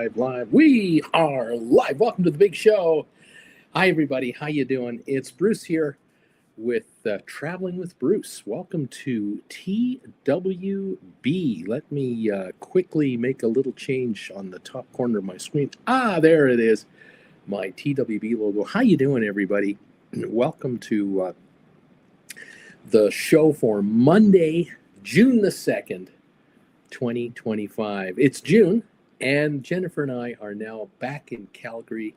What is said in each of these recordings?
live. We are live. Welcome to the big show. Hi, everybody. How you doing? It's Bruce here with Traveling with Bruce. Welcome to TWB. Let me quickly make a little change on the top corner of my screen. There it is. My TWB logo. How you doing, everybody? Welcome to the show for Monday, June the 2nd, 2025. It's June, and Jennifer and I are now back in Calgary,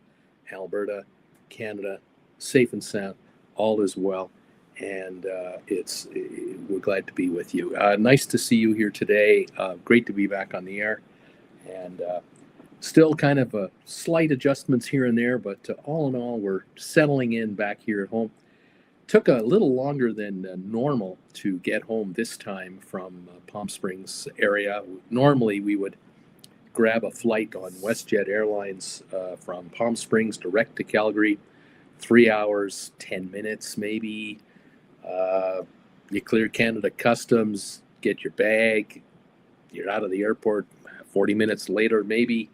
Alberta, Canada, safe and sound. All is well, and we're glad to be with you. Nice to see you here today. Great to be back on the air, and still kind of slight adjustments here and there, but all in all, we're settling in back here at home. Took a little longer than normal to get home this time from Palm Springs area. Normally, we would grab a flight on WestJet Airlines from Palm Springs direct to Calgary, 3 hours, 10 minutes maybe. You clear Canada Customs, get your bag, you're out of the airport 40 minutes later maybe,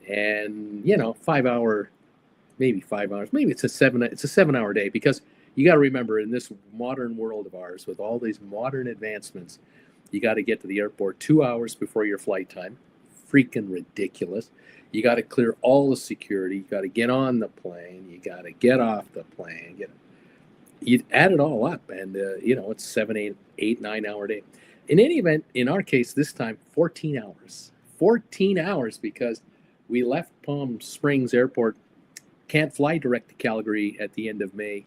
and 5 hour, maybe 5 hours, maybe it's a 7 hour day, because you got to remember, in this modern world of ours, with all these modern advancements, you got to get to the airport 2 hours before your flight time. Freaking ridiculous. You got to clear all the security. You got to get on the plane. You got to get off the plane. You add it all up, and it's 7, 8, 9 hour day. In any event, in our case this time, 14 hours. 14 hours, because we left Palm Springs Airport. Can't fly direct to Calgary at the end of May.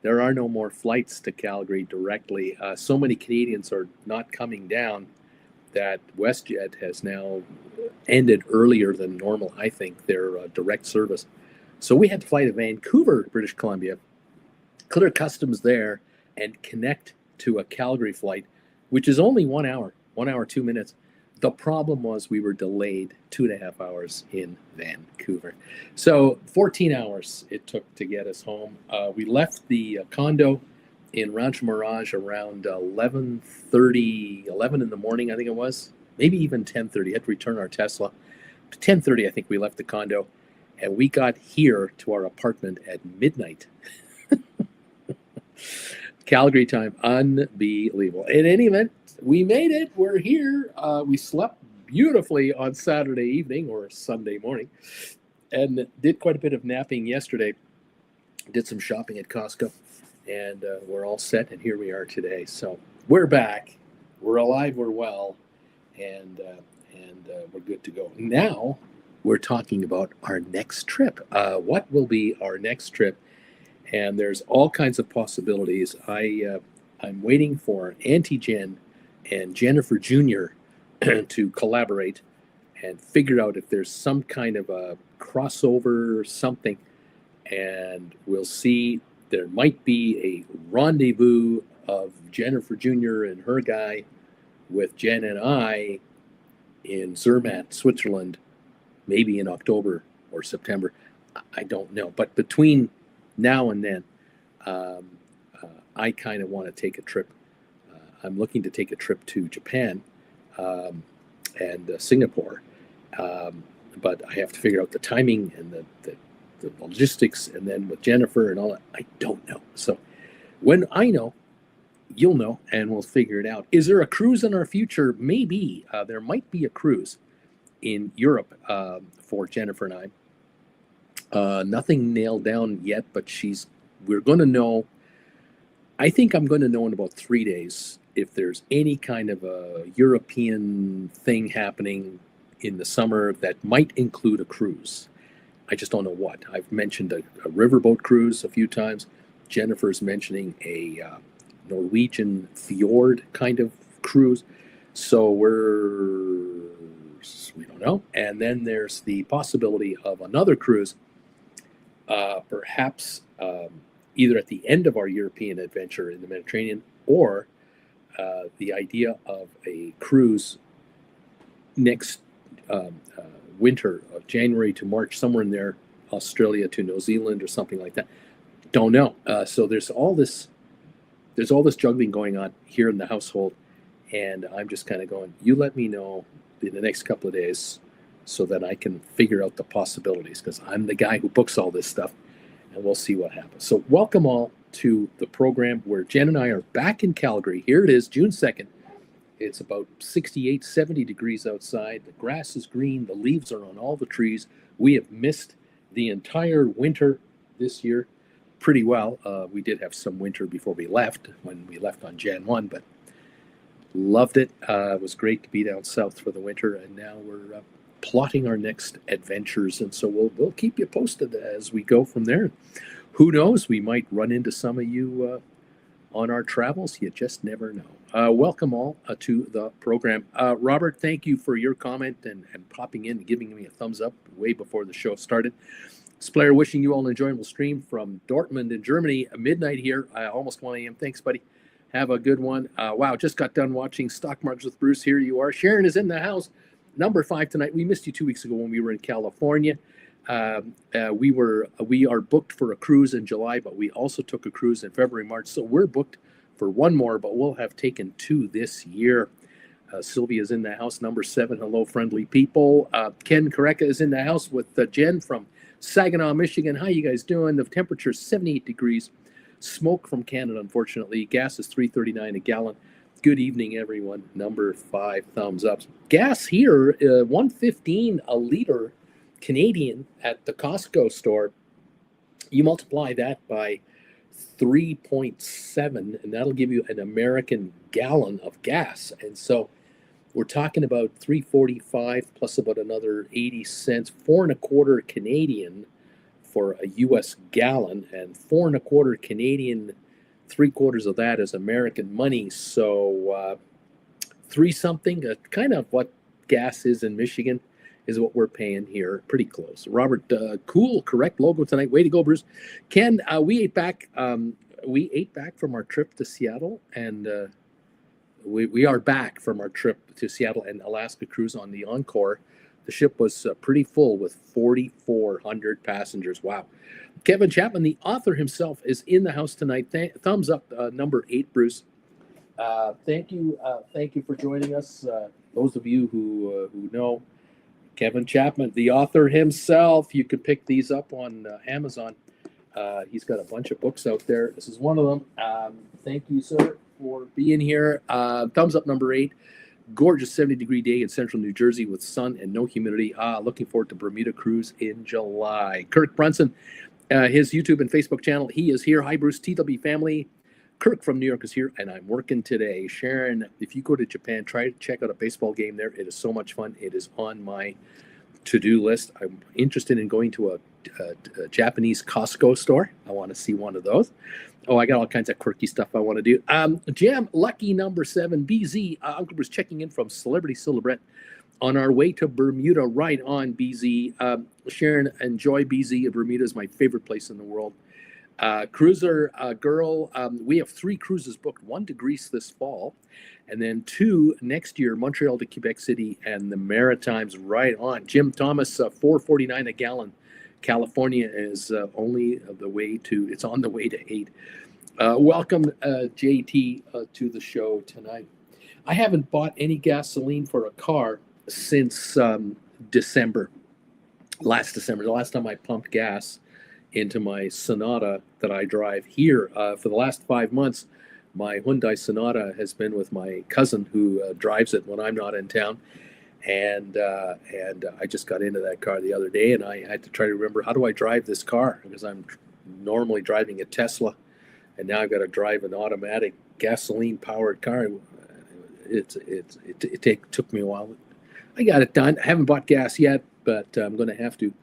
There are no more flights to Calgary directly. So many Canadians are not coming down that WestJet has now ended earlier than normal, I think, their direct service. So we had to fly to Vancouver, British Columbia, clear customs there, and connect to a Calgary flight, which is only 1 hour, 1 hour, 2 minutes. The problem was we were delayed 2.5 hours in Vancouver. So 14 hours it took to get us home. We left the condo in Rancho Mirage around 11:30, 11 in the morning, I think it was. Maybe even 10:30. Had to return our Tesla. 10:30, I think we left the condo. And we got here to our apartment at midnight. Calgary time. Unbelievable. In any event, we made it. We're here. We slept beautifully on Saturday evening or Sunday morning, and did quite a bit of napping yesterday. Did some shopping at Costco, and we're all set. And here we are today. So we're back. We're alive. We're well, and we're good to go. Now we're talking about our next trip. What will be our next trip? And there's all kinds of possibilities. I'm waiting for Auntie Jen and Jennifer Jr. to collaborate and figure out if there's some kind of a crossover or something. And we'll see. There might be a rendezvous of Jennifer Jr. and her guy with Jen and I in Zermatt, Switzerland, maybe in October or September. I don't know. But between now and then, I kind of want to take a trip. I'm looking to take a trip to Japan and Singapore, but I have to figure out the timing and the logistics, and then with Jennifer and all that, I don't know. So when I know, you'll know, and we'll figure it out. Is there a cruise in our future? Maybe. There might be a cruise in Europe for Jennifer and I. Nothing nailed down yet, but we're going to know. I think I'm going to know in about 3 days if there's any kind of a European thing happening in the summer that might include a cruise. I just don't know what. I've mentioned a riverboat cruise a few times. Jennifer's mentioning a Norwegian fjord kind of cruise. So we don't know. And then there's the possibility of another cruise, perhaps either at the end of our European adventure in the Mediterranean, or the idea of a cruise next winter, of January to March, somewhere in there, Australia to New Zealand or something like that. Don't know. So there's all this juggling going on here in the household, and I'm just kind of going, you let me know in the next couple of days so that I can figure out the possibilities, because I'm the guy who books all this stuff, and we'll see what happens. So welcome all to the program where Jen and I are back in Calgary. Here it is, June 2nd. It's about 68, 70 degrees outside. The grass is green. The leaves are on all the trees. We have missed the entire winter this year pretty well. We did have some winter before we left, when we left on Jan 1, but loved it. It was great to be down south for the winter, and now we're plotting our next adventures, and so we'll keep you posted as we go from there. Who knows, we might run into some of you on our travels. You just never know. Welcome all to the program. Robert, thank you for your comment and popping in and giving me a thumbs up way before the show started. Splair, wishing you all an enjoyable stream from Dortmund in Germany, midnight here, almost 1 a.m. Thanks, buddy. Have a good one. Wow, just got done watching Stock Markets with Bruce. Here you are. Sharon is in the house. Number 5 tonight. We missed you 2 weeks ago when we were in California. We are booked for a cruise in July, but we also took a cruise in February, March. So we're booked for one more, but we'll have taken 2 this year. Sylvia's in the house. Number 7. Hello, friendly people. Ken Kareka is in the house with Jen from Saginaw, Michigan. How you guys doing? The temperature is 78 degrees. Smoke from Canada, unfortunately. Gas is $3.39 a gallon. Good evening, everyone. Number 5, thumbs up. Gas here, $1.15 a liter Canadian at the Costco store. You multiply that by 3.7, and that'll give you an American gallon of gas. And so we're talking about $3.45 plus about another 80 cents, 4.25 Canadian for a U.S. gallon, and 4.25 Canadian, 3/4 of that is American money. So 3 something, kind of what gas is in Michigan is what we're paying here. Pretty close. Robert, cool, correct logo tonight. Way to go, Bruce. Ken, we ate back from our trip to Seattle, and we are back from our trip to Seattle and Alaska cruise on the Encore. The ship was pretty full with 4,400 passengers. Wow. Kevin Chapman, the author himself, is in the house tonight. Thumbs up, number 8, Bruce. Thank you for joining us. Those of you who know, Kevin Chapman, the author himself. You could pick these up on Amazon. He's got a bunch of books out there. This is one of them. Thank you, sir, for being here. Thumbs up, number 8. Gorgeous 70-degree day in central New Jersey with sun and no humidity. Looking forward to Bermuda cruise in July. Kirk Brunson, his YouTube and Facebook channel, he is here. Hi, Bruce, TW family. Kirk from New York is here, and I'm working today. Sharon, if you go to Japan, try to check out a baseball game there. It is so much fun. It is on my to-do list. I'm interested in going to a Japanese Costco store. I want to see one of those. Oh, I got all kinds of quirky stuff I want to do. Jam, lucky number 7, BZ. Uncle Bruce checking in from Celebrity Silhouette on our way to Bermuda. Right on, BZ. Sharon, enjoy BZ. Bermuda is my favorite place in the world. Cruiser girl, we have 3 cruises booked. 1 to Greece this fall, and then 2 next year, Montreal to Quebec City and the Maritimes. Right on. Jim Thomas, $4.49 a gallon. California is only the way to, it's on the way to 8. Welcome, JT, to the show tonight. I haven't bought any gasoline for a car since December, last December, the last time I pumped gas into my Sonata that I drive here. For the last 5 months, my Hyundai Sonata has been with my cousin who drives it when I'm not in town. And I just got into that car the other day, and I had to try to remember, how do I drive this car? Because I'm normally driving a Tesla, and now I've got to drive an automatic gasoline-powered car. It took me a while. I got it done. I haven't bought gas yet, but I'm going to have to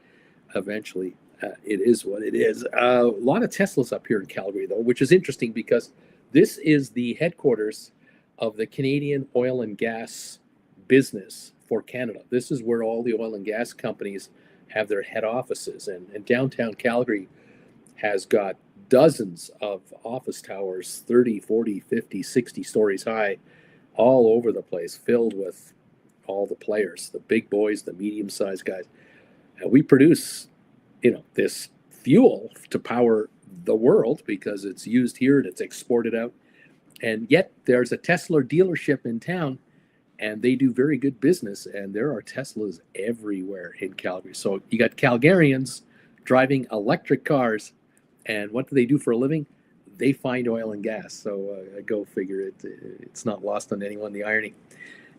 eventually. It is what it is. A lot of Teslas up here in Calgary, though, which is interesting because this is the headquarters of the Canadian oil and gas business for Canada. This is where all the oil and gas companies have their head offices. And downtown Calgary has got dozens of office towers, 30, 40, 50, 60 stories high, all over the place, filled with all the players, the big boys, the medium-sized guys. And we produce this fuel to power the world because it's used here and it's exported out. And yet there's a Tesla dealership in town, and they do very good business. And there are Teslas everywhere in Calgary. So you got Calgarians driving electric cars, and what do they do for a living? They find oil and gas. So go figure it. It's not lost on anyone, the irony.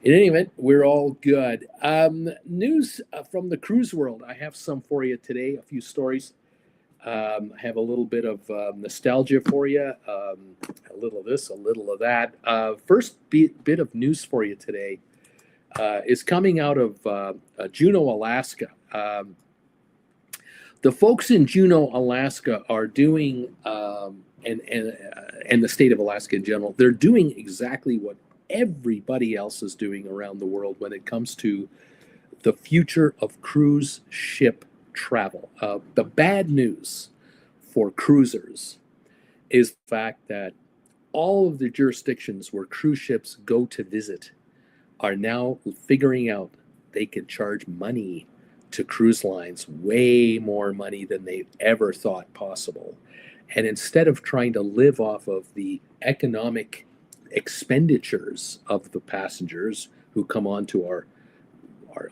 In any event, we're all good. News from the cruise world. I have some for you today, a few stories. I have a little bit of nostalgia for you, a little of this, a little of that. First bit of news for you today is coming out of Juno, Alaska. The folks in Juno, Alaska are doing, and the state of Alaska in general, they're doing exactly what everybody else is doing around the world when it comes to the future of cruise ship travel. The bad news for cruisers is the fact that all of the jurisdictions where cruise ships go to visit are now figuring out they can charge money to cruise lines, way more money than they ever thought possible. And instead of trying to live off of the economic expenditures of the passengers who come onto our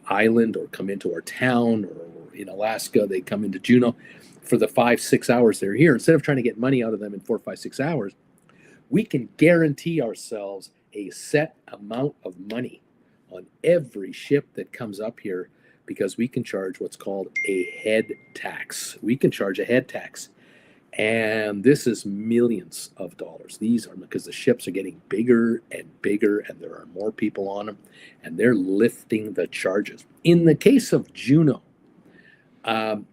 island or come into our town, or in Alaska, they come into Juno for the 5-6 hours they're here. Instead of trying to get money out of them in 4, 5, 6 hours, we can guarantee ourselves a set amount of money on every ship that comes up here, because we can charge what's called a head tax. We can charge a head tax. And this is millions of dollars. These are because the ships are getting bigger and bigger, and there are more people on them, and they're lifting the charges. In the case of Juno,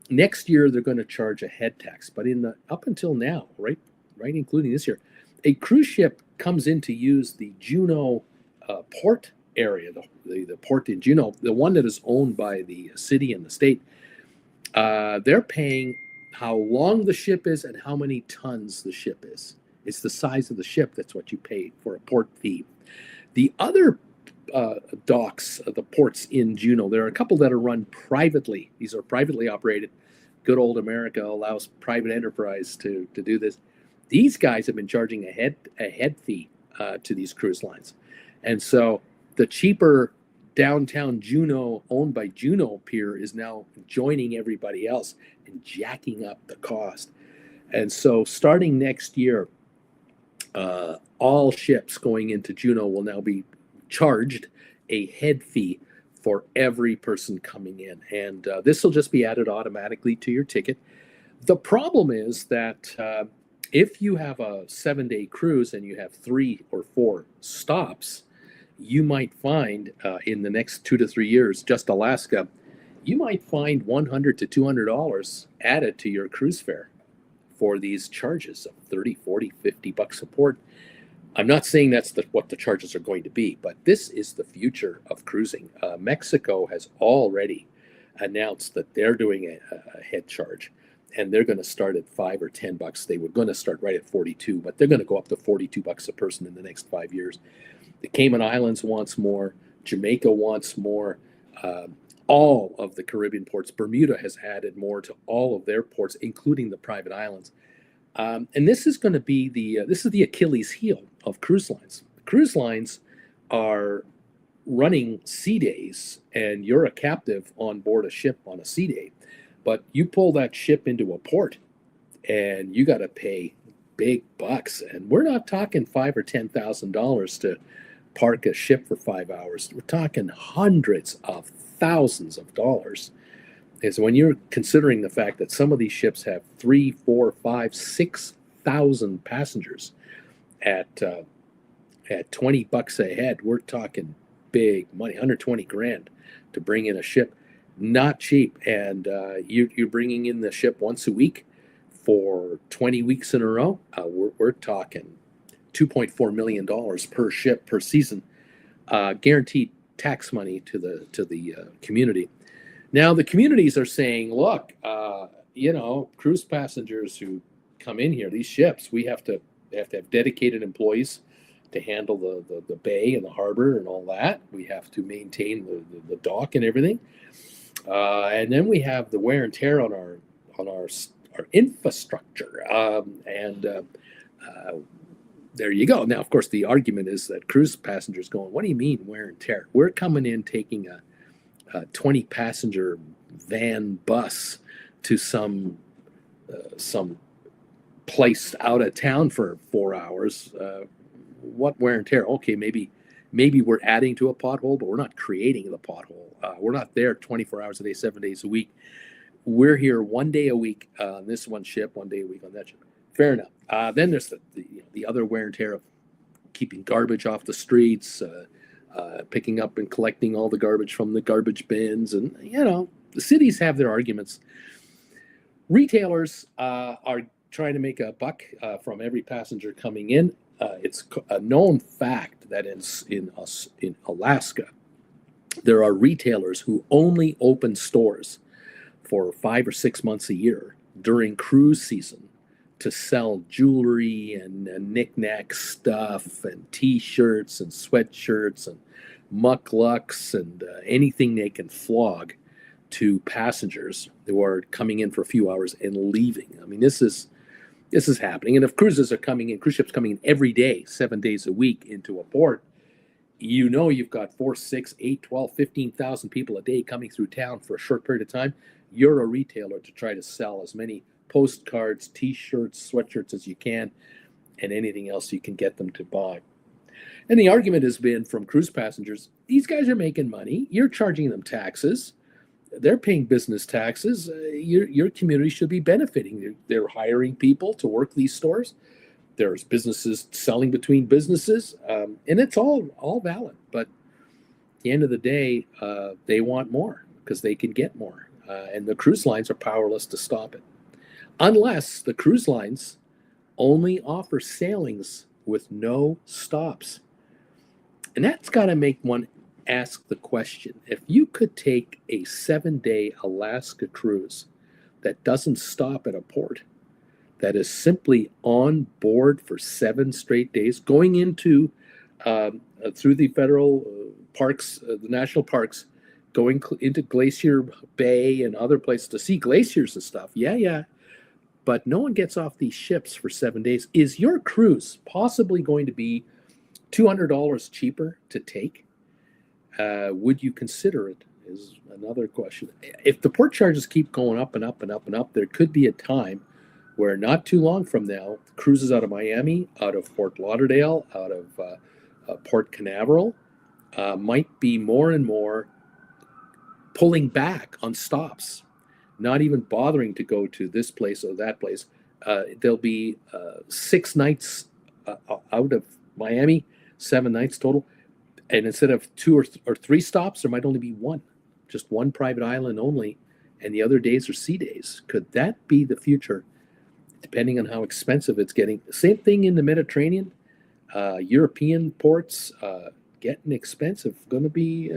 next year they're going to charge a head tax. But up until now, right, including this year, a cruise ship comes in to use the Juno port area, the port in Juno, the one that is owned by the city and the state. They're paying how long the ship is and how many tons the ship is. It's the size of the ship. That's what you pay for a port fee. The other docks, the ports in Juno, there are a couple that are run privately. These are privately operated. Good old America allows private enterprise to do this. These guys have been charging a head fee to these cruise lines. And so the cheaper downtown Juno, owned by Juno Pier, is now joining everybody else and jacking up the cost. And so starting next year, all ships going into Juno will now be charged a head fee for every person coming in. And this will just be added automatically to your ticket. The problem is that if you have a 7-day cruise and you have 3 or 4 stops, you might find in the next 2 to 3 years, just Alaska, you might find $100 to $200 added to your cruise fare for these charges of 30, 40, 50 bucks a port. I'm not saying that's what the charges are going to be, but this is the future of cruising. Mexico has already announced that they're doing a head charge, and they're going to start at 5 or 10 bucks. They were going to start right at 42, but they're going to go up to 42 bucks a person in the next 5 years. The Cayman Islands wants more. Jamaica wants more. All of the Caribbean ports. Bermuda has added more to all of their ports, including the private islands. And this is going to be the Achilles heel of cruise lines. Cruise lines are running sea days, and you're a captive on board a ship on a sea day. But you pull that ship into a port, and you got to pay big bucks. And we're not talking $5,000 or $10,000 to park a ship for 5 hours. We're talking hundreds of thousands of dollars. And so when you're considering the fact that some of these ships have 3, 4, 5, 6,000 passengers at 20 bucks a head, we're talking big money, 120 grand to bring in a ship. Not cheap. And you're bringing in the ship once a week for 20 weeks in a row. We're talking $2.4 million per ship per season, guaranteed tax money to the community. Now the communities are saying, look, cruise passengers who come in here, these ships, we have to have dedicated employees to handle the bay and the harbor and all that. We have to maintain the dock and everything, and then we have the wear and tear on our infrastructure, and there you go. Now, of course, the argument is that cruise passengers going, what do you mean wear and tear? We're coming in taking a 20 passenger van bus to some place out of town for 4 hours. What wear and tear? Okay, maybe we're adding to a pothole, but we're not creating the pothole. We're not there 24 hours a day, 7 days a week. We're here one day a week on this one ship, one day a week on that ship. Fair enough. Then there's the other wear and tear of keeping garbage off the streets, picking up and collecting all the garbage from the garbage bins. And, the cities have their arguments. Retailers are trying to make a buck from every passenger coming in. It's a known fact that in Alaska, there are retailers who only open stores for 5 or 6 months a year during cruise season to sell jewelry and knick-knack stuff and T-shirts and sweatshirts and mucklucks and anything they can flog to passengers who are coming in for a few hours and leaving. I mean, this is happening. And if cruise ships coming in every day, 7 days a week into a port, you've got 4, 6, 8, 12, 15,000 people a day coming through town for a short period of time. You're a retailer to try to sell as many postcards, T-shirts, sweatshirts as you can, and anything else you can get them to buy. And the argument has been from cruise passengers, these guys are making money. You're charging them taxes. They're paying business taxes. Your community should be benefiting. They're hiring people to work these stores. There's businesses selling between businesses, and it's all valid. But at the end of the day, they want more because they can get more. And the cruise lines are powerless to stop it. Unless the cruise lines only offer sailings with no stops. And that's got to make one ask the question, if you could take a 7-day Alaska cruise that doesn't stop at a port, that is simply on board for 7 straight days, going into through the federal parks, the national parks, going into Glacier Bay and other places to see glaciers and stuff. Yeah. But no one gets off these ships for 7 days. Is your cruise possibly going to be $200 cheaper to take? Would you consider it? Is another question. If the port charges keep going up and up and up and up, there could be a time where not too long from now, cruises out of Miami, out of Fort Lauderdale, out of Port Canaveral might be more and more pulling back on stops, not even bothering to go to this place or that place. There'll be 6 nights out of Miami, 7 nights total. And instead of 2 or 3 stops, there might only be one, just one private island only. And the other days are sea days. Could that be the future, depending on how expensive it's getting? Same thing in the Mediterranean. European ports getting expensive. Going to be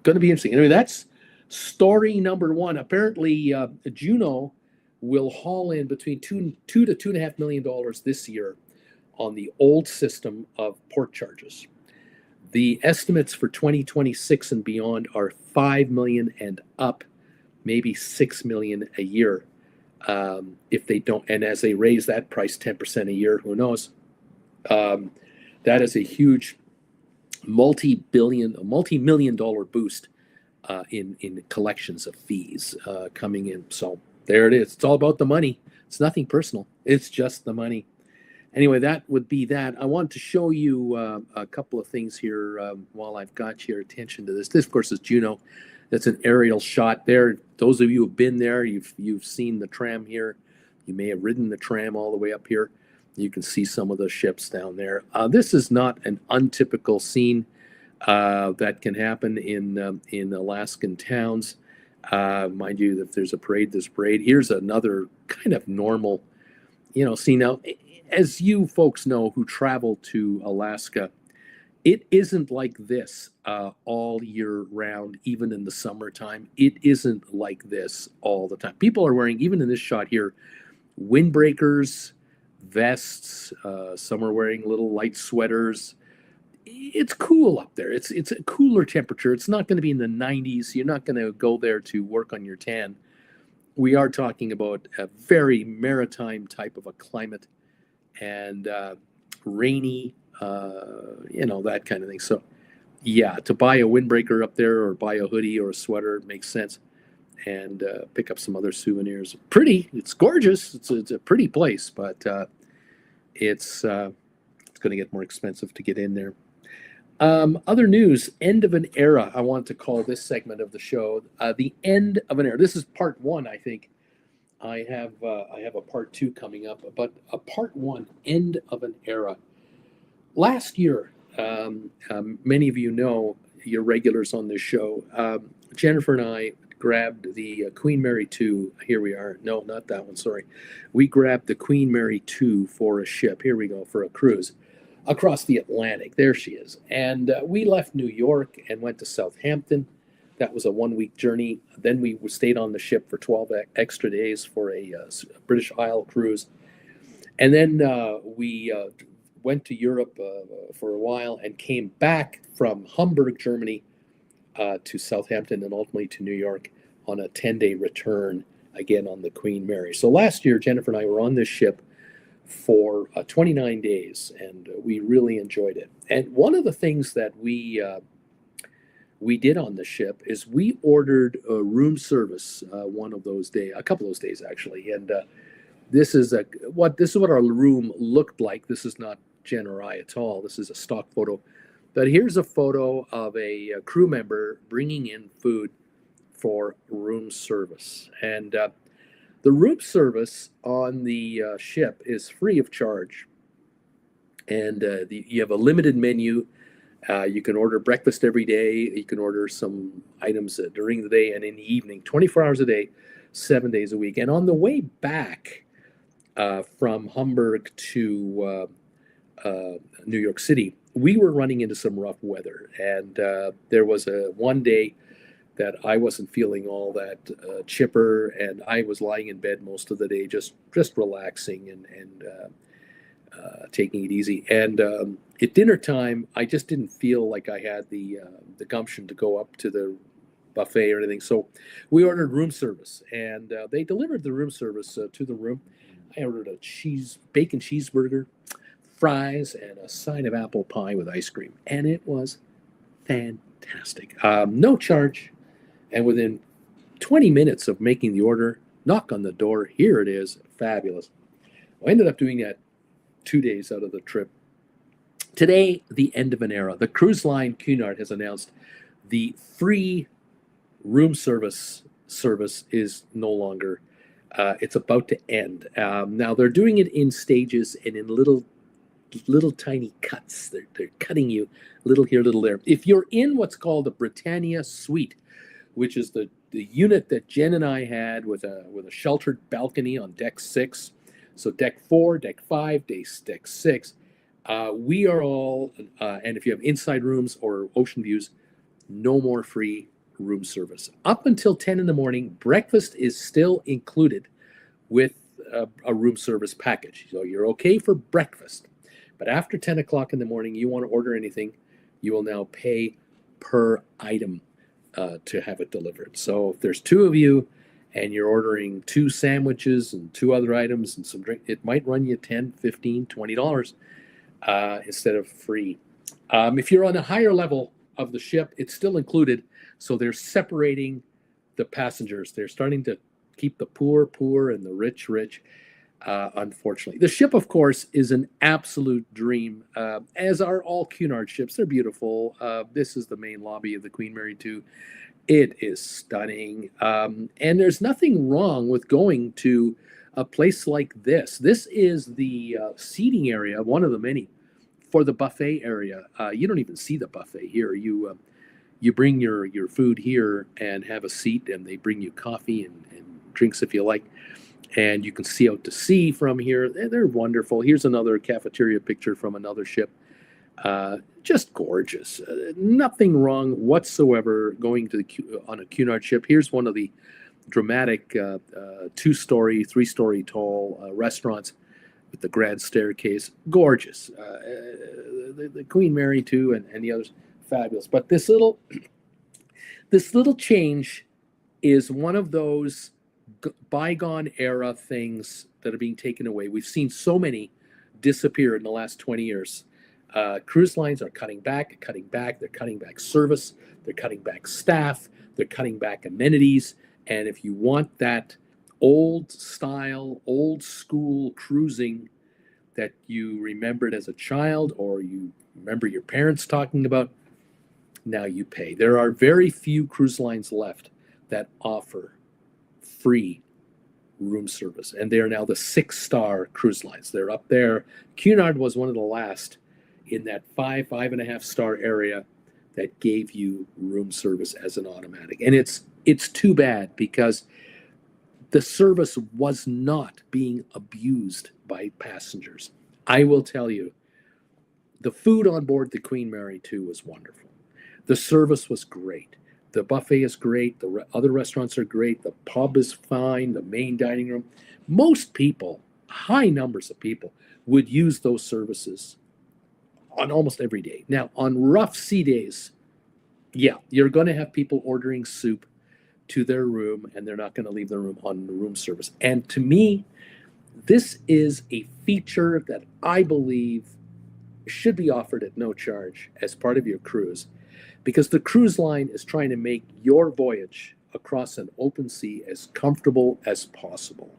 interesting. Anyway, that's story number 1. Apparently, Juno will haul in between $2 to $2.5 million this year on the old system of port charges. The estimates for 2026 and beyond are 5 million and up, maybe 6 million a year. If they don't, and as they raise that price 10% a year, who knows? That is a huge multi-million dollar boost in collections of fees coming in. So there it is. It's all about the money. It's nothing personal. It's just the money. Anyway, that would be that. I want to show you a couple of things here while I've got your attention to this. This, of course, is Juno. That's an aerial shot there. Those of you who have been there, you've seen the tram here. You may have ridden the tram all the way up here. You can see some of the ships down there. This is not an untypical scene that can happen in Alaskan towns. Mind you, if there's a parade, there's a parade. Here's another kind of normal, scene. Now, as you folks know who travel to Alaska, it isn't like this all year round, even in the summertime. It isn't like this all the time. People are wearing, even in this shot here, windbreakers, vests. Some are wearing little light sweaters. It's cool up there. It's a cooler temperature. It's not going to be in the 90s. You're not going to go there to work on your tan. We are talking about a very maritime type of a climate. And rainy, that kind of thing. So, yeah, to buy a windbreaker up there or buy a hoodie or a sweater makes sense, and pick up some other souvenirs. Pretty, it's gorgeous. It's a pretty place, but it's going to get more expensive to get in there. Other news, end of an era. I want to call this segment of the show the end of an era. This is part one, I think. I have a part two coming up, but a part one, end of an era. Last year, many of you know, your regulars on this show, Jennifer and I grabbed the Queen Mary 2. Here we are. No, not that one. Sorry. We grabbed the Queen Mary 2 for a ship. Here we go, for a cruise across the Atlantic. There she is. And we left New York and went to Southampton. That was a 1-week journey. Then we stayed on the ship for 12 extra days for a British Isle cruise. And then we went to Europe for a while and came back from Hamburg, Germany, to Southampton and ultimately to New York on a 10-day return, again on the Queen Mary. So last year, Jennifer and I were on this ship for 29 days, and we really enjoyed it. And one of the things that we did on the ship is we ordered a room service one of those days, a couple of those days actually. And this is what our room looked like. This is not Jen or I at all. This is a stock photo. But here's a photo of a crew member bringing in food for room service. And the room service on the ship is free of charge. And you have a limited menu. You can order breakfast every day. You can order some items during the day and in the evening, 24 hours a day, 7 days a week. And on the way back from Hamburg to New York City, we were running into some rough weather. And there was one day that I wasn't feeling all that chipper, and I was lying in bed most of the day, just relaxing and taking it easy. And at dinner time, I just didn't feel like I had the gumption to go up to the buffet or anything. So we ordered room service, and they delivered the room service to the room. I ordered a bacon cheeseburger, fries, and a side of apple pie with ice cream, and it was fantastic. No charge. And within 20 minutes of making the order, knock on the door, here it is, fabulous. I ended up doing that 2 days out of the trip. Today, the end of an era. The cruise line Cunard has announced the free room service is no longer. It's about to end. Now they're doing it in stages and in little tiny cuts. They're cutting you little here, little there. If you're in what's called a Britannia suite, which is the unit that Jen and I had with a sheltered balcony on deck 6. So deck 4, deck 5, deck 6. We are all, and if you have inside rooms or ocean views, no more free room service. Up until 10 in the morning, breakfast is still included with a room service package. So you're okay for breakfast. But after 10 o'clock in the morning, you want to order anything, you will now pay per item to have it delivered. So if there's 2 of you and you're ordering 2 sandwiches and 2 other items and some drink, it might run you $10, $15, $20 instead of free. If you're on a higher level of the ship, it's still included. So they're separating the passengers. They're starting to keep the poor and the rich. Unfortunately, the ship, of course, is an absolute dream, as are all Cunard ships. They're beautiful. This is the main lobby of the Queen Mary 2. It is stunning, and there's nothing wrong with going to a place like this. This is the seating area, one of the many, for the buffet area. You don't even see the buffet here. You bring your food here and have a seat, and they bring you coffee and drinks if you like. And you can see out to sea from here. They're wonderful. Here's another cafeteria picture from another ship. Just gorgeous. Nothing wrong whatsoever going on a Cunard ship. Here's one of the dramatic 2-story, 3-story tall restaurants with the grand staircase. Gorgeous. The Queen Mary too, and the others, fabulous. But this little change is one of those bygone era things that are being taken away. We've seen so many disappeared in the last 20 years. Cruise lines are cutting back. They're cutting back service. They're cutting back staff. They're cutting back amenities. And if you want that old style, old school cruising that you remembered as a child or you remember your parents talking about, now you pay. There are very few cruise lines left that offer free room service, and they are now the 6-star cruise lines. They're up there. Cunard was one of the last in that 5.5-star area that gave you room service as an automatic. And it's too bad because the service was not being abused by passengers. I will tell you, the food on board the Queen Mary 2 was wonderful. The service was great. The buffet is great. The other restaurants are great. The pub is fine. The main dining room. Most people, high numbers of people, would use those services on almost every day. Now, on rough sea days, yeah, you're going to have people ordering soup to their room, and they're not going to leave their room on the room service. And to me, this is a feature that I believe should be offered at no charge as part of your cruise, because the cruise line is trying to make your voyage across an open sea as comfortable as possible.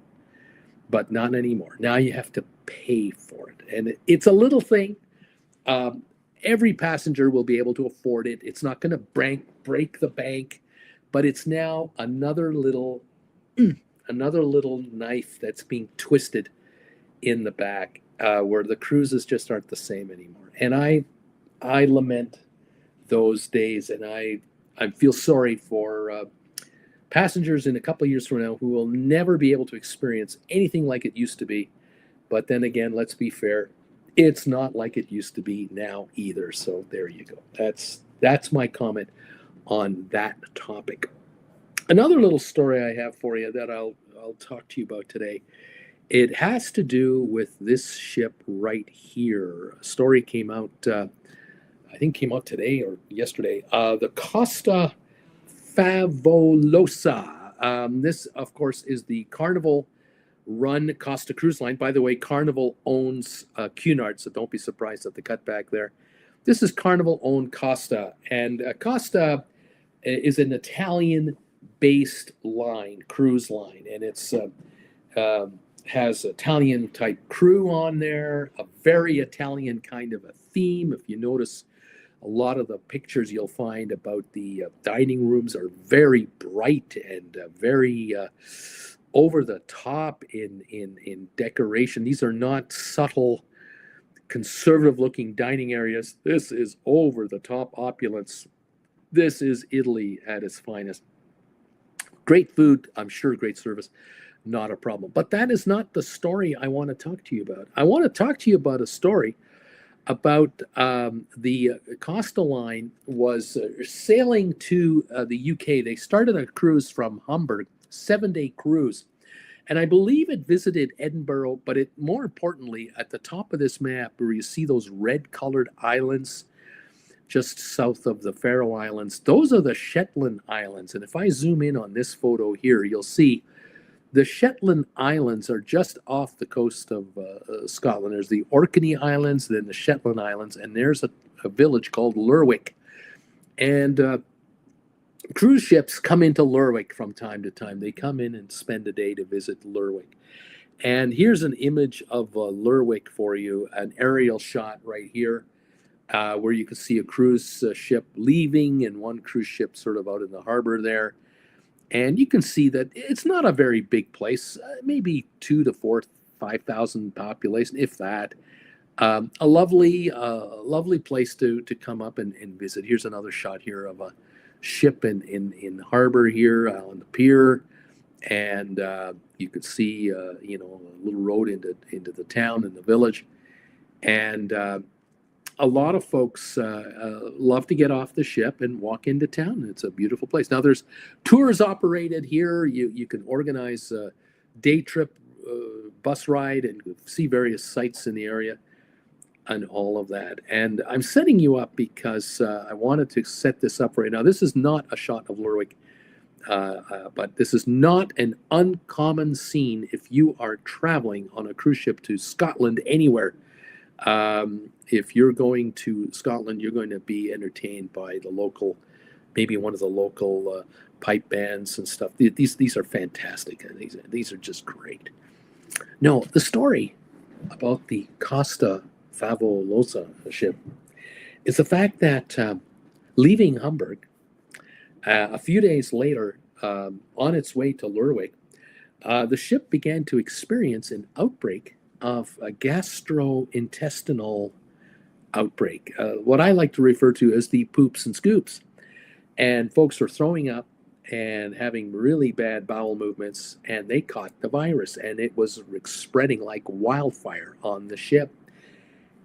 But not anymore. Now you have to pay for it. And it's a little thing. Every passenger will be able to afford it. It's not going to break the bank, but it's now another little knife that's being twisted in the back, where the cruises just aren't the same anymore. And I lament those days, and I feel sorry for passengers in a couple of years from now who will never be able to experience anything like it used to be. But then again, let's be fair, it's not like it used to be now either. So there you go. That's my comment on that topic. Another little story I have for you that I'll talk to you about today. It has to do with this ship right here. A story came out, I think came out today or yesterday. The Costa Favolosa. This, of course, is the Carnival-run Costa Cruise Line. By the way, Carnival owns Cunard, so don't be surprised at the cutback there. This is Carnival-owned Costa, and Costa is an Italian-based cruise line, and it's has Italian-type crew on there, a very Italian kind of a theme. If you notice, a lot of the pictures you'll find about the dining rooms are very bright and very over the top in decoration. These are not subtle, conservative-looking dining areas. This is over the top opulence. This is Italy at its finest. Great food, I'm sure, great service, not a problem. But that is not the story I want to talk to you about. I want to talk to you about a story about the Costa line was sailing to the UK. They started a cruise from Hamburg, 7-day cruise. And I believe it visited Edinburgh, but more importantly, at the top of this map where you see those red-colored islands just south of the Faroe Islands, those are the Shetland Islands. And if I zoom in on this photo here, you'll see the Shetland Islands are just off the coast of Scotland. There's the Orkney Islands, then the Shetland Islands, and there's a village called Lerwick. And cruise ships come into Lerwick from time to time. They come in and spend a day to visit Lerwick. And here's an image of Lerwick for you, an aerial shot right here, where you can see a cruise ship leaving and one cruise ship sort of out in the harbor there. And you can see that it's not a very big place, maybe 2,000 to 5,000 population, if that. A lovely place to come up and visit. Here's another shot here of a ship in harbor here on the pier, and you could see a little road into the town and the village, and a lot of folks love to get off the ship and walk into town. It's a beautiful place. Now, there's tours operated here. You can organize a day trip bus ride and see various sites in the area and all of that. And I'm setting you up because I wanted to set this up right now. This is not a shot of Lerwick, but this is not an uncommon scene if you are traveling on a cruise ship to Scotland anywhere. If you're going to Scotland, you're going to be entertained by the local, maybe one of the local pipe bands and stuff. These are fantastic. These are just great. No, the story about the Costa Favolosa ship is the fact that leaving Hamburg, a few days later, on its way to Lerwick, the ship began to experience an outbreak of a gastrointestinal outbreak, what I like to refer to as the poops and scoops. And folks were throwing up and having really bad bowel movements, and they caught the virus, and it was spreading like wildfire on the ship.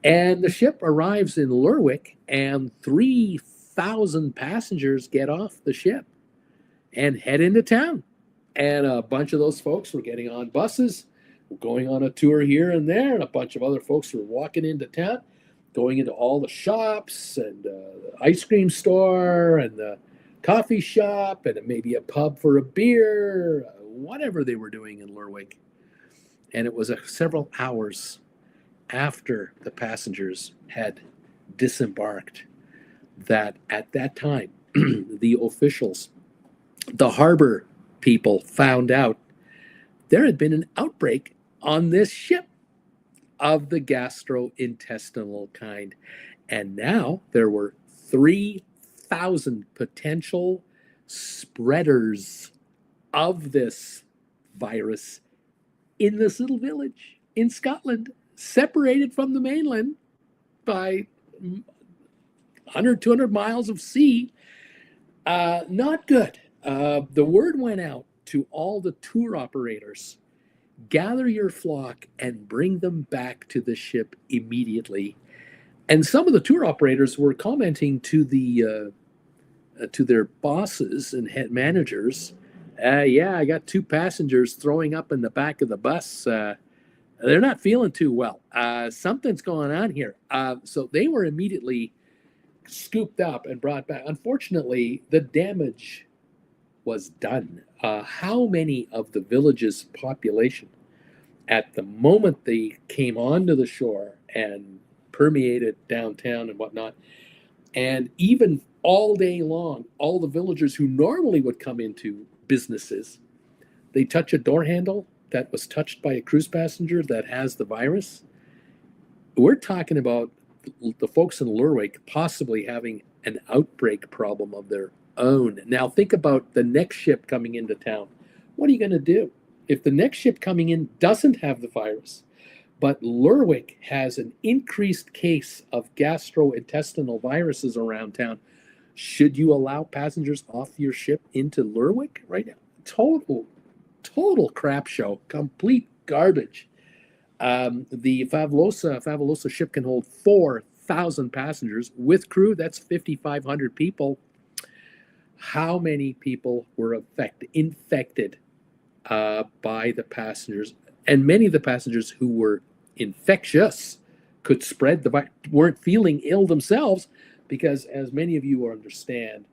And the ship arrives in Lerwick, and 3,000 passengers get off the ship and head into town. And a bunch of those folks were getting on buses, going on a tour here and there, and a bunch of other folks were walking into town, going into all the shops and the ice cream store and the coffee shop and maybe a pub for a beer, whatever they were doing in Lerwick. And it was several hours after the passengers had disembarked that at that time the officials, the harbor people, found out there had been an outbreak on this ship of the gastrointestinal kind. And now there were 3,000 potential spreaders of this virus in this little village in Scotland, separated from the mainland by 100, 200 miles of sea. Not good. The word went out to all the tour operators: gather your flock and bring them back to the ship immediately. And some of the tour operators were commenting to to their bosses and head managers, yeah, I got 2 passengers throwing up in the back of the bus. They're not feeling too well. Something's going on here. So they were immediately scooped up and brought back. Unfortunately, the damage was done. How many of the village's population, at the moment they came onto the shore and permeated downtown and whatnot, and even all day long, all the villagers who normally would come into businesses, they touch a door handle that was touched by a cruise passenger that has the virus. We're talking about the folks in Lerwick possibly having an outbreak problem of their own. Now think about the next ship coming into town. What are you going to do if the next ship coming in doesn't have the virus, but Lerwick has an increased case of gastrointestinal viruses around town? Should you allow passengers off your ship into Lerwick right now? Total crap show, complete garbage. The Favolosa ship can hold 4,000 passengers with crew. That's 5,500 people. How many people were infected by the passengers? And many of the passengers who were infectious could spread the virus, weren't feeling ill themselves, because as many of you understand,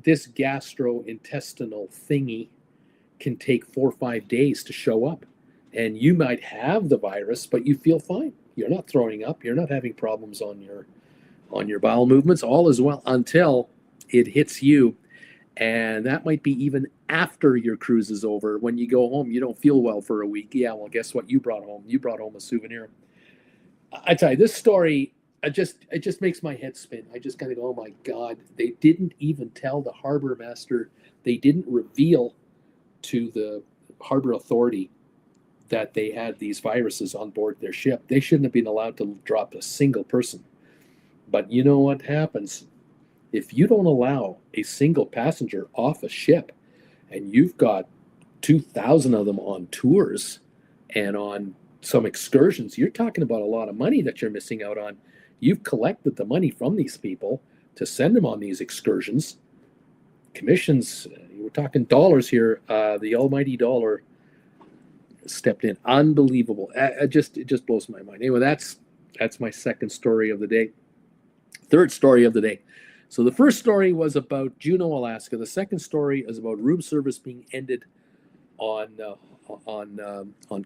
this gastrointestinal thingy can take 4 or 5 days to show up. And you might have the virus, but you feel fine. You're not throwing up. You're not having problems on your bowel movements. All is well until it hits you. And that might be even after your cruise is over. When you go home, you don't feel well for a week. Yeah, well, guess what you brought home? You brought home a souvenir. I tell you, this story, it just makes my head spin. I just kind of go, oh my God, they didn't even tell the harbor master. They didn't reveal to the harbor authority that they had these viruses on board their ship. They shouldn't have been allowed to drop a single person. But you know what happens? If you don't allow a single passenger off a ship, and you've got 2,000 of them on tours and on some excursions, you're talking about a lot of money that you're missing out on. You've collected the money from these people to send them on these excursions. Commissions, we're talking dollars here. The almighty dollar stepped in. Unbelievable. It just blows my mind. Anyway, that's my second story of the day. Third story of the day. So the first story was about Juno, Alaska. The second story is about room service being ended on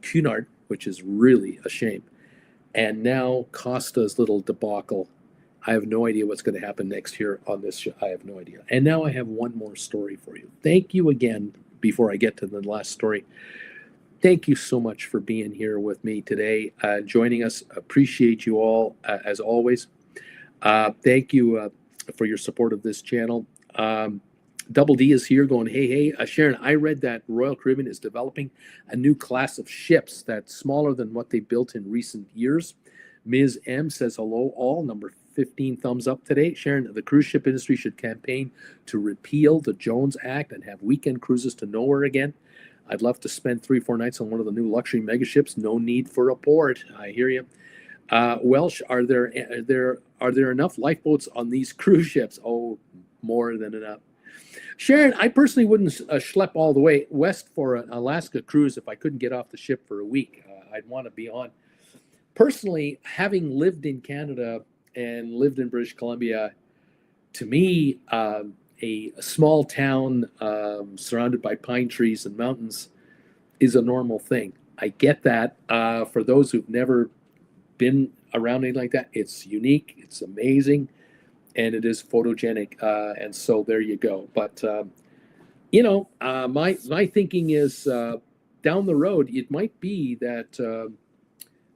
Cunard, which is really a shame. And now Costa's little debacle. I have no idea what's going to happen next year on this show. I have no idea. And now I have one more story for you. Thank you again. Before I get to the last story, thank you so much for being here with me today, joining us. Appreciate you all, as always. Thank you for your support of this channel. Double D is here going, hey, Sharon, I read that Royal Caribbean is developing a new class of ships that's smaller than what they built in recent years. Ms. M says, hello, all. Number 15 thumbs up today. Sharon, the cruise ship industry should campaign to repeal the Jones Act and have weekend cruises to nowhere again. I'd love to spend 3-4 nights on one of the new luxury megaships. No need for a port. I hear you. Welsh, are there enough lifeboats on these cruise ships? Oh, more than enough. Sharon, I personally wouldn't schlep all the way west for an Alaska cruise if I couldn't get off the ship for a week. I'd want to be on. Personally, having lived in Canada and lived in British Columbia, to me, a small town surrounded by pine trees and mountains is a normal thing. I get that. For those who've never been around anything like that, it's unique, it's amazing, and it is photogenic. And so there you go. But my thinking is down the road, it might be that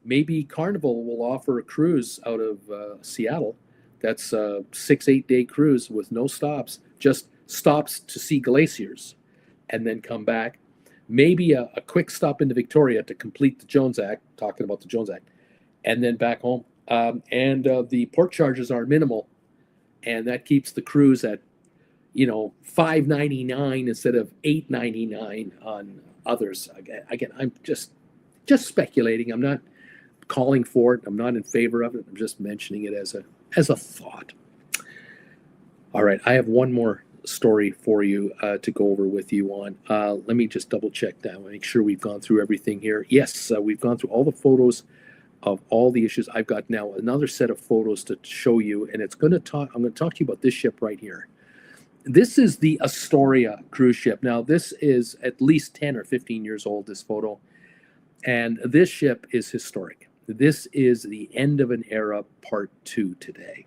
maybe Carnival will offer a cruise out of Seattle. That's a 6-8 day cruise with no stops, just stops to see glaciers and then come back. Maybe a quick stop into Victoria to complete the Jones Act, talking about the Jones Act, and then back home. And the port charges are minimal, and that keeps the cruise at $5.99 instead of $8.99 on others. Again, I'm just speculating. I'm not calling for it. I'm not in favor of it. I'm just mentioning it as a thought. All right, I have one more story for you to go over with you on. Let me just double check that. Make sure we've gone through everything here. Yes, we've gone through all the photos of all the issues. I've got now another set of photos to show you, and I'm going to talk to you about this ship right here. This is the Astoria cruise ship. Now, this is at least 10 or 15 years old, this photo, and this ship is historic. This is the end of an era, part 2 today.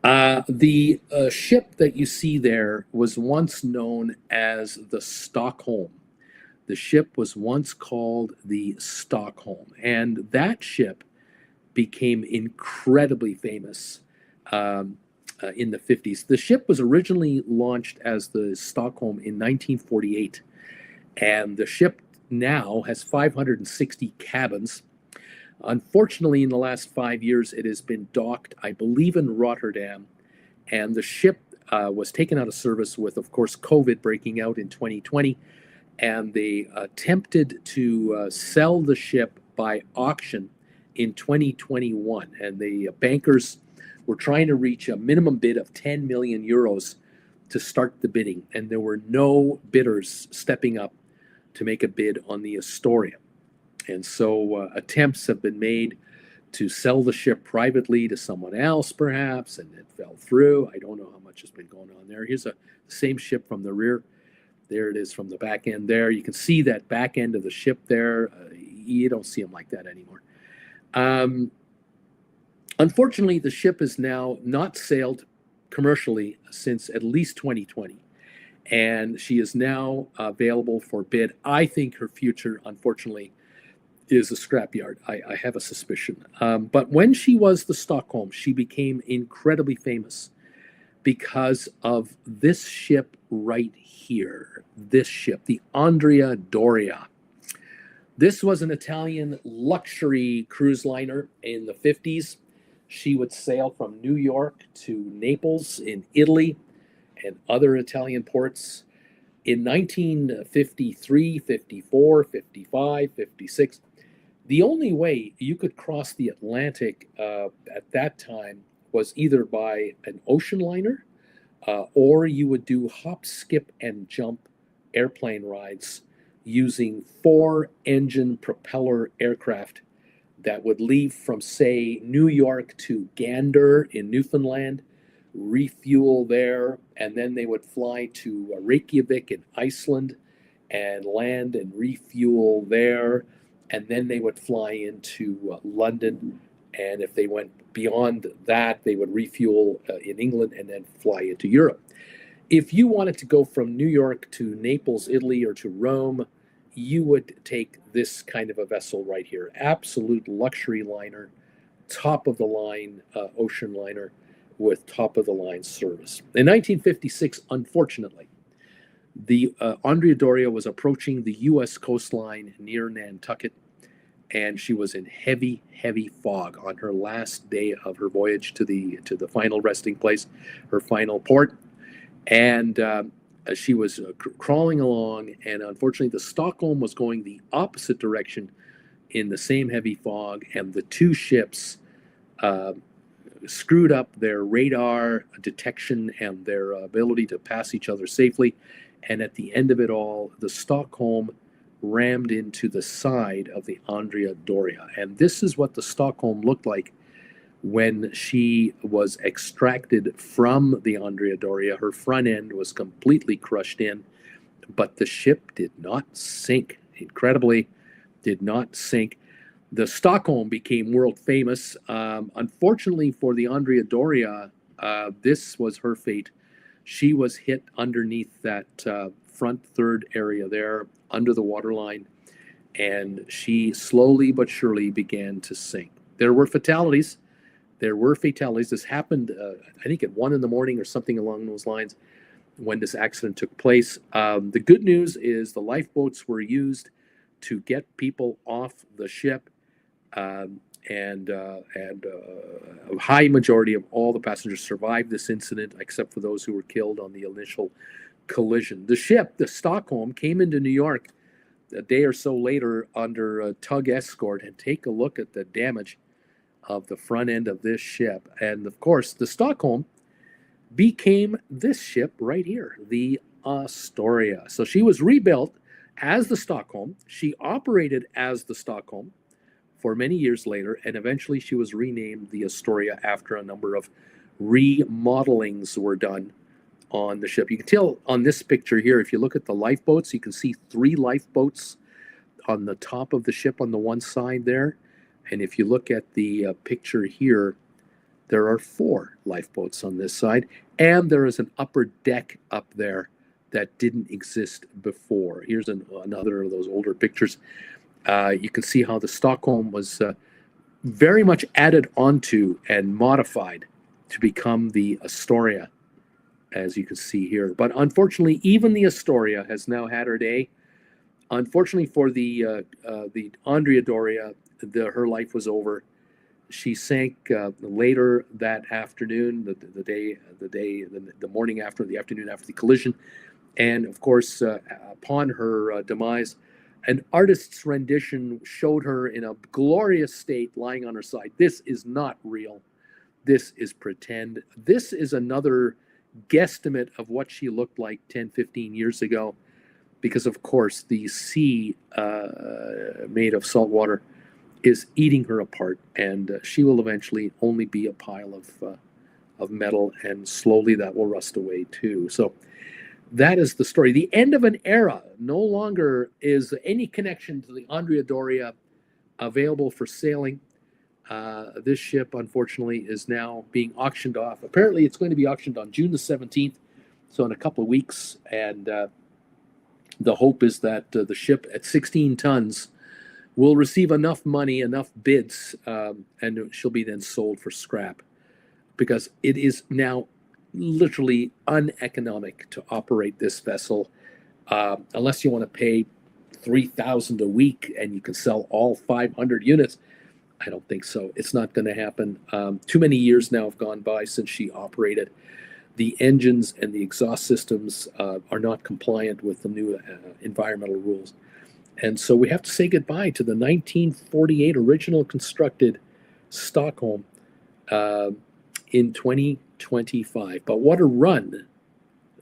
The ship that you see there was once known as the Stockholm. The ship was once called the Stockholm, and that ship became incredibly famous in the 50s. The ship was originally launched as the Stockholm in 1948, and the ship now has 560 cabins. Unfortunately, in the last 5 years, it has been docked, I believe, in Rotterdam, and the ship was taken out of service with, of course, COVID breaking out in 2020, and they attempted to sell the ship by auction in 2021, and the bankers were trying to reach a minimum bid of 10 million euros to start the bidding, and there were no bidders stepping up to make a bid on the Astoria. And so attempts have been made to sell the ship privately to someone else, perhaps, and it fell through. I don't know how much has been going on there. Here's the same ship from the rear. There it is from the back end there. You can see that back end of the ship there. You don't see them like that anymore. Unfortunately, the ship is now not sailed commercially since at least 2020. And she is now available for bid. I think her future, unfortunately, is a scrapyard. I have a suspicion. But when she was the Stockholm, she became incredibly famous because of this ship right here. This ship, the Andrea Doria. This was an Italian luxury cruise liner in the 50s. She would sail from New York to Naples in Italy and other Italian ports. In 1953, 54, 55, 56, the only way you could cross the Atlantic at that time was either by an ocean liner or you would do hop, skip, and jump airplane rides using 4-engine propeller aircraft that would leave from, say, New York to Gander in Newfoundland, refuel there, and then they would fly to Reykjavik in Iceland and land and refuel there. and then they would fly into London. And if they went beyond that, they would refuel in England and then fly into Europe. If you wanted to go from New York to Naples, Italy, or to Rome, you would take this kind of a vessel right here. Absolute luxury liner, top of the line ocean liner with top of the line service. In 1956, unfortunately, the Andrea Doria was approaching the U.S. coastline near Nantucket, and she was in heavy, heavy fog on her last day of her voyage to the final resting place, her final port. And she was crawling along, and unfortunately, the Stockholm was going the opposite direction in the same heavy fog, and the two ships screwed up their radar detection and their ability to pass each other safely. And at the end of it all, the Stockholm rammed into the side of the Andrea Doria. And this is what the Stockholm looked like when she was extracted from the Andrea Doria. Her front end was completely crushed in, but the ship did not sink. Incredibly, did not sink. The Stockholm became world famous. Unfortunately for the Andrea Doria, this was her fate. She was hit underneath that front third area there, under the waterline, and she slowly but surely began to sink. There were fatalities. This happened, I think, at 1 a.m. or something along those lines when this accident took place. The good news is the lifeboats were used to get people off the ship, and a high majority of all the passengers survived this incident, except for those who were killed on the initial collision. The ship, the Stockholm, came into New York a day or so later under a tug escort, and take a look at the damage of the front end of this ship. And of course, the Stockholm became this ship right here, the Astoria. So she was rebuilt as the Stockholm. She operated as the Stockholm for many years later, and eventually she was renamed the Astoria after a number of remodelings were done on the ship. You can tell on this picture here, if you look at the lifeboats, you can see 3 lifeboats on the top of the ship on the one side there. And if you look at the picture here, there are 4 lifeboats on this side, and there is an upper deck up there that didn't exist before. Here's another of those older pictures. You can see how the Stockholm was very much added onto and modified to become the Astoria, as you can see here. But unfortunately, even the Astoria has now had her day. Unfortunately for the Andrea Doria, her life was over. She sank later that afternoon, the morning after, the afternoon after the collision. And of course, upon her demise, an artist's rendition showed her in a glorious state lying on her side. This is not real. This is pretend. This is another guesstimate of what she looked like 10, 15 years ago, because of course the sea made of salt water is eating her apart, and she will eventually only be a pile of metal, and slowly that will rust away too. So that is the story. The end of an era. No longer is any connection to the Andrea Doria available for sailing. This ship, unfortunately, is now being auctioned off. Apparently, it's going to be auctioned on June the 17th, so in a couple of weeks. And the hope is that the ship at 16 tons will receive enough money, enough bids, and she'll be then sold for scrap, because it is now literally uneconomic to operate this vessel, unless you want to pay $3,000 a week and you can sell all 500 units. I don't think so. It's not going to happen. Too many years now have gone by since she operated. The engines and the exhaust systems are not compliant with the new environmental rules. And so we have to say goodbye to the 1948 original constructed Stockholm in 2025. But what a run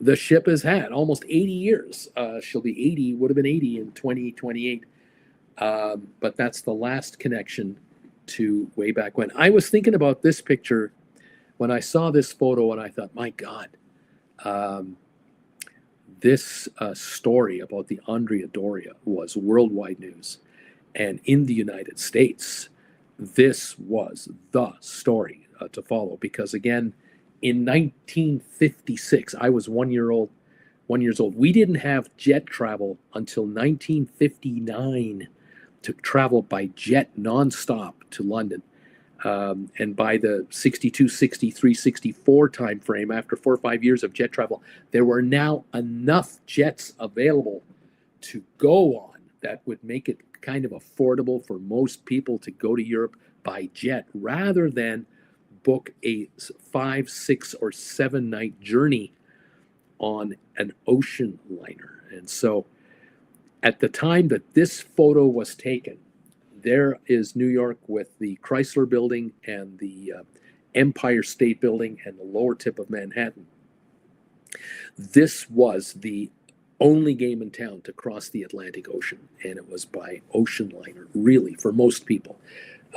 the ship has had. Almost 80 years. She'll be 80, would have been 80 in 2028. But that's the last connection to way back when. I was thinking about this picture when I saw this photo, and I thought, my God, this story about the Andrea Doria was worldwide news. And in the United States, this was the story to follow, because again, in 1956, I was 1 year old. 1 years old. We didn't have jet travel until 1959 to travel by jet nonstop to London. And by the 62, 63, 64 time frame, after 4 or 5 years of jet travel, there were now enough jets available to go on that would make it kind of affordable for most people to go to Europe by jet rather than book a 5, 6, or 7 night journey on an ocean liner. And so at the time that this photo was taken, there is New York with the Chrysler Building and the Empire State Building and the lower tip of Manhattan. This was the only game in town to cross the Atlantic Ocean, and it was by ocean liner, really, for most people.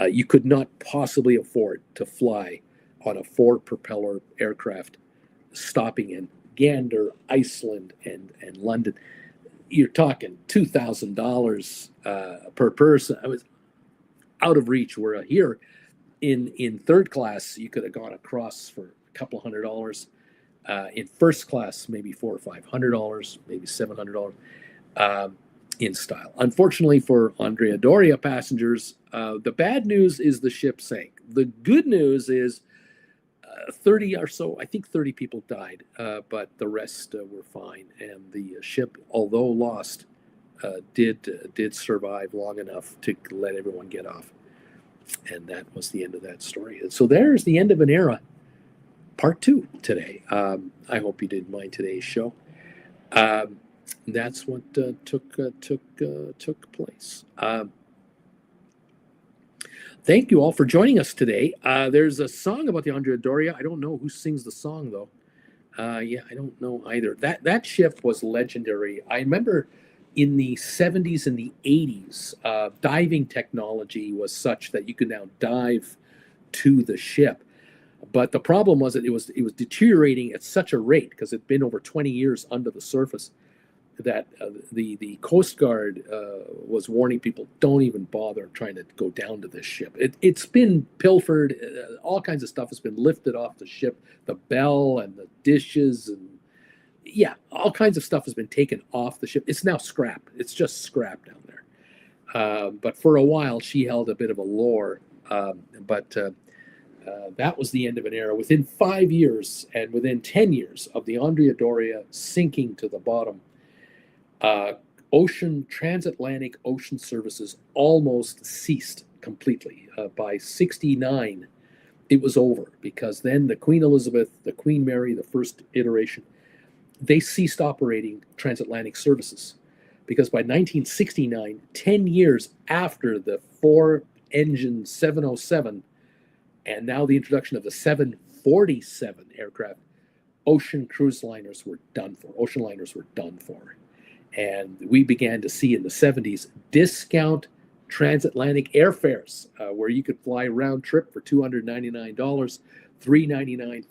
You could not possibly afford to fly on a 4-propeller aircraft stopping in Gander, Iceland, and London. You're talking $2,000 per person. I was out of reach. Where here in third class, you could have gone across for a couple $100. In first class, maybe $400 or $500, maybe $700 in style. Unfortunately for Andrea Doria passengers, the bad news is the ship sank. The good news is 30 or so, I think 30 people died, but the rest were fine. And the ship, although lost, did survive long enough to let everyone get off. And that was the end of that story. And so there's the end of an era. Part 2 today. I hope you didn't mind today's show. That's what took place. Thank you all for joining us today. There's a song about the Andrea Doria. I don't know who sings the song though. I don't know either. That ship was legendary. I remember in the 70s and the 80s, diving technology was such that you could now dive to the ship. But the problem was that it was deteriorating at such a rate, because it'd been over 20 years under the surface, that the Coast Guard was warning people, don't even bother trying to go down to this ship. It's been pilfered. All kinds of stuff has been lifted off the ship. The bell and the dishes and all kinds of stuff has been taken off the ship. It's now scrap. It's just scrap down there. But for a while, she held a bit of a lore. That was the end of an era. Within 5 years and within 10 years of the Andrea Doria sinking to the bottom, transatlantic ocean services almost ceased completely. By 69, it was over, because then the Queen Elizabeth, the Queen Mary, the first iteration, they ceased operating transatlantic services. Because by 1969, 10 years after the 4-engine 707, and now the introduction of the 747 aircraft, ocean liners were done for. And we began to see in the 70s discount transatlantic airfares, where you could fly round trip for $299, $399,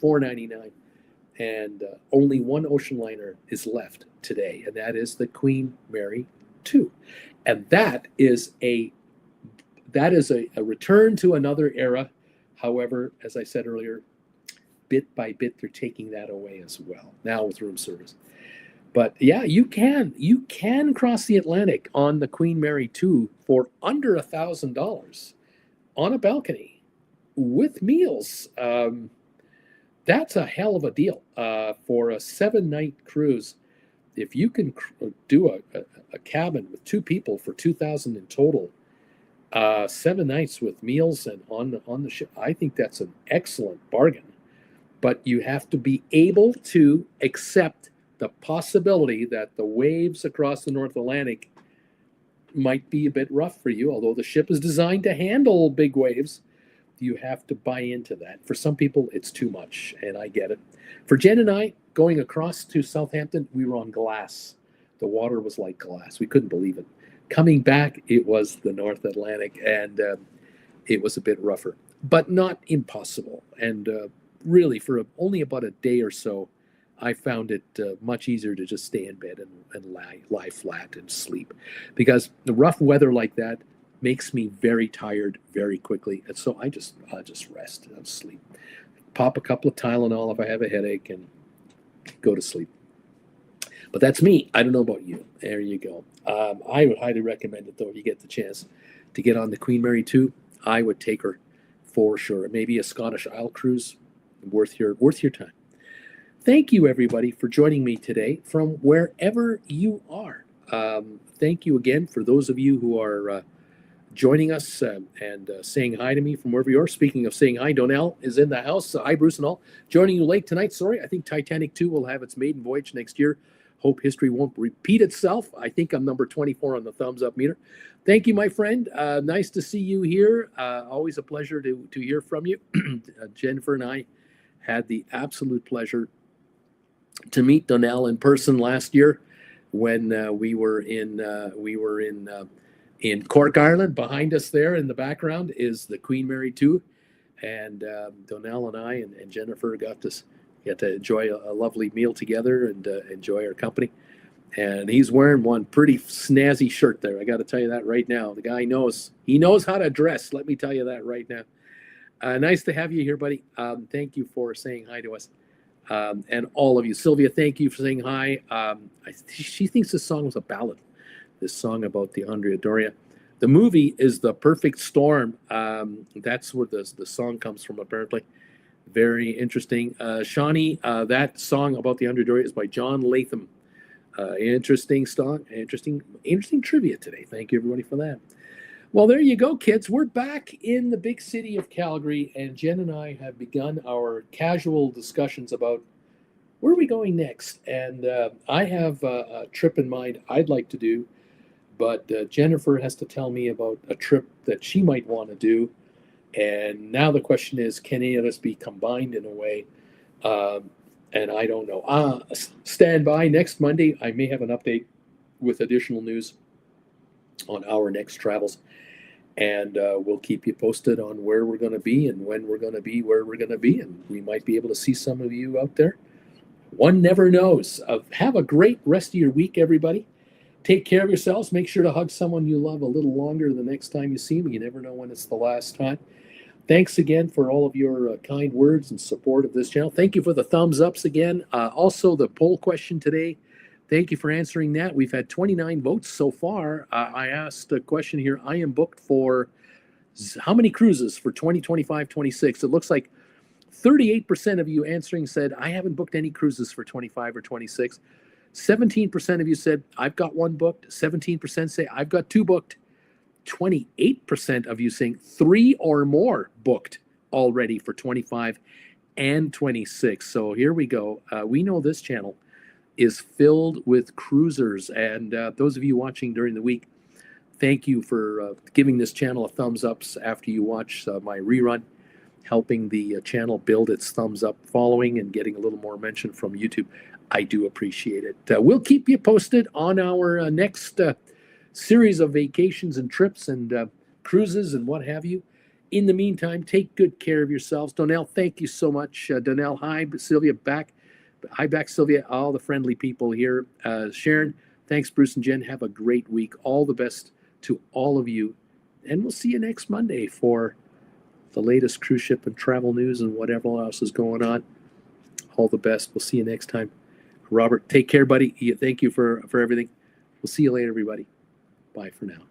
$499. And only one ocean liner is left today, and that is the Queen Mary 2. And that is a return to another era. However, as I said earlier, bit by bit, they're taking that away as well, now with room service. But yeah, you can cross the Atlantic on the Queen Mary 2 for under $1,000 on a balcony with meals. That's a hell of a deal for a 7-night cruise. If you can do a cabin with 2 people for $2,000 in total, 7 nights with meals and on the ship, I think that's an excellent bargain. But you have to be able to accept the possibility that the waves across the North Atlantic might be a bit rough for you. Although the ship is designed to handle big waves, you have to buy into that. For some people, it's too much, and I get it. For Jen and I, going across to Southampton, we were on glass. The water was like glass. We couldn't believe it. Coming back, it was the North Atlantic, and it was a bit rougher, but not impossible. And really, for only about a day or so, I found it much easier to just stay in bed and lie flat and sleep. Because the rough weather like that, makes me very tired very quickly. And so I'll just rest and sleep. Pop a couple of Tylenol if I have a headache and go to sleep. But that's me. I don't know about you. There you go. I would highly recommend it, though, if you get the chance to get on the Queen Mary 2. I would take her for sure. Maybe a Scottish Isle cruise, worth your time. Thank you, everybody, for joining me today from wherever you are. Thank you again for those of you who are joining us and saying hi to me from wherever you are. Speaking of saying hi, Donnell is in the house. Hi, Bruce and all. Joining you late tonight. Sorry, I think Titanic 2 will have its maiden voyage next year. Hope history won't repeat itself. I think I'm number 24 on the thumbs up meter. Thank you, my friend. Nice to see you here. Always a pleasure to hear from you. Jennifer and I had the absolute pleasure to meet Donnell in person last year when we were in Cork, Ireland. Behind us there in the background is the Queen Mary 2. And Donnell and I and Jennifer got to enjoy a lovely meal together and enjoy our company. And he's wearing one pretty snazzy shirt there. I got to tell you that right now. The guy knows how to dress. Let me tell you that right now. Nice to have you here, buddy. Thank you for saying hi to us. And all of you. Sylvia, thank you for saying hi. She thinks this song was a ballad, this song about the Andrea Doria. The movie is The Perfect Storm. That's where the song comes from, apparently. Very interesting. Shawnee, that song about the Andrea Doria is by John Latham. Interesting song. Interesting trivia today. Thank you, everybody, for that. Well, there you go, kids. We're back in the big city of Calgary, and Jen and I have begun our casual discussions about where are we going next. And I have a trip in mind I'd like to do, but Jennifer has to tell me about a trip that she might want to do. And now the question is, can any of us be combined in a way? And I don't know. Stand by. Next Monday, I may have an update with additional news on our next travels. And we'll keep you posted on where we're going to be and when we're going to be, where we're going to be. And we might be able to see some of you out there. One never knows. Have a great rest of your week, everybody. Take care of yourselves. Make sure to hug someone you love a little longer the next time you see them. You never know when it's the last time. Thanks again for all of your kind words and support of this channel. Thank you for the thumbs ups again. Also, the poll question today. Thank you for answering that. We've had 29 votes so far. I asked a question here. I am booked for how many cruises for 2025-26? It looks like 38% of you answering said, I haven't booked any cruises for 25 or 26. 17% of you said, I've got one booked. 17% say, I've got two booked. 28% of you saying 3 or more booked already for 25 and 26. So here we go. We know this channel is filled with cruisers. And those of you watching during the week, thank you for giving this channel a thumbs up after you watch my rerun, helping the channel build its thumbs up following and getting a little more mention from YouTube. I do appreciate it. We'll keep you posted on our next series of vacations and trips and cruises and what have you. In the meantime, take good care of yourselves. Donnell, thank you so much. Donnell, hi. Sylvia, back. Hi back, Sylvia. All the friendly people here. Sharon, thanks, Bruce and Jen. Have a great week. All the best to all of you. And we'll see you next Monday for the latest cruise ship and travel news and whatever else is going on. All the best. We'll see you next time. Robert, take care, buddy. Thank you for everything. We'll see you later, everybody. Bye for now.